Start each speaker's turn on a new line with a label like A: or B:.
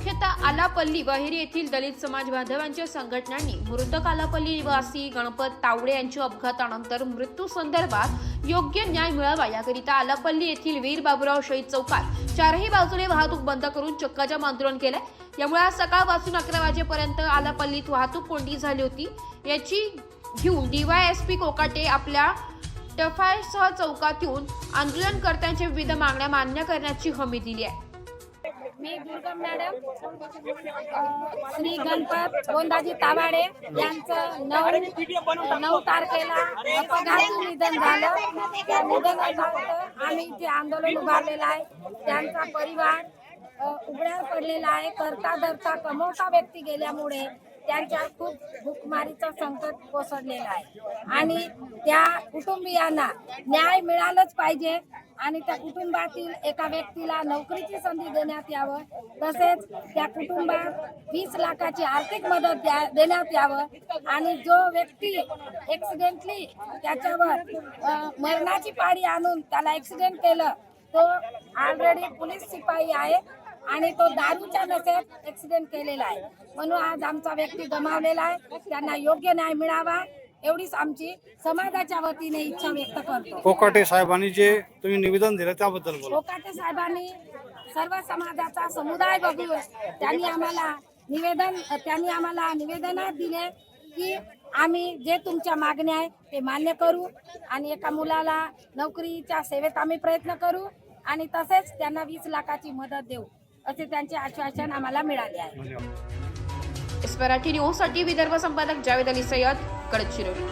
A: मुख्यतः आलापल्ली बहेरी येथील दलित समाज बांधवांच्या संघटनांनी मृतक आलापल्ली निवासी गणपत तावडे यांच्या अपघातानंतर मृत्यू संदर्भात योग्य न्याय मिळावा याकरिता आलापल्ली येथील वीर बाबूराव शहीद चौकात चारही बाजूने वाहतूक बंद करून चक्काजाम आंदोलन केले। यामुळे आज सकाळपासून 11 वाजेपर्यंत आलापल्लीत वाहतूक कोंडी झाली होती। याची घेऊन डीवायएसपी कोकाटे आपल्या टफायसह चौकात येऊन आंदोलनकर्त्यांच्या विविध मागण्या मान्य करण्याची हमी दिली आहे।
B: मी दुर्गा मॅडम श्री गणपत गोंदाजी तावाडे यांचं 9 तारखेला अपघाती निधन झालं। त्या निधनानंतर आम्ही इथे आंदोलन उभारलेलं आहे। त्यांचा परिवार उघड्यावर पडलेला आहे। करता धरता कमवता व्यक्ती गेल्यामुळे त्यांच्या खूप भूकमारीचं संकट कोसळलेलं आहे आणि त्या कुटुंबियांना न्याय मिळालंच पाहिजे आणि त्या कुटुंबातील एका व्यक्तीला नोकरीची संधी देण्यात यावं, तसेच त्या कुटुंबात 20 लाखाची आर्थिक मदत देण्यात यावं आणि जो व्यक्ती ॲक्सिडेंटली त्याच्यावर मरणाची पाळी आणून त्याला ॲक्सिडेंट केलं तो ऑलरेडी पोलीस शिपाई आहे आणि तो दारूच्या नशेत ॲक्सिडेंट केलेला आहे। म्हणून आज आमचा व्यक्ती गमावलेला आहे। त्यांना योग्य न्याय मिळावा एवढीच आमची समाजाच्या वतीने इच्छा व्यक्त करतो।
C: कोकाटे साहेबांनी जे तुम्ही निवेदन दिलं त्याबद्दल बोला।
B: कोकाटे साहेबांनी सर्व समाजाचा समुदाय बघून त्यांनी आम्हाला निवेदनात दिले की आम्ही जे तुमच्या मागण्या आहे ते मान्य करू आणि एका मुलाला नोकरीच्या सेवेत आम्ही प्रयत्न करू आणि तसेच त्यांना 20 लाखाची मदत देऊ असे त्यांचे आश्वासन आम्हाला मिळाले आहे।
A: मराठी न्यूज साठी विदर्भ संपादक जावेद अली सय्यद, गडचिरोली।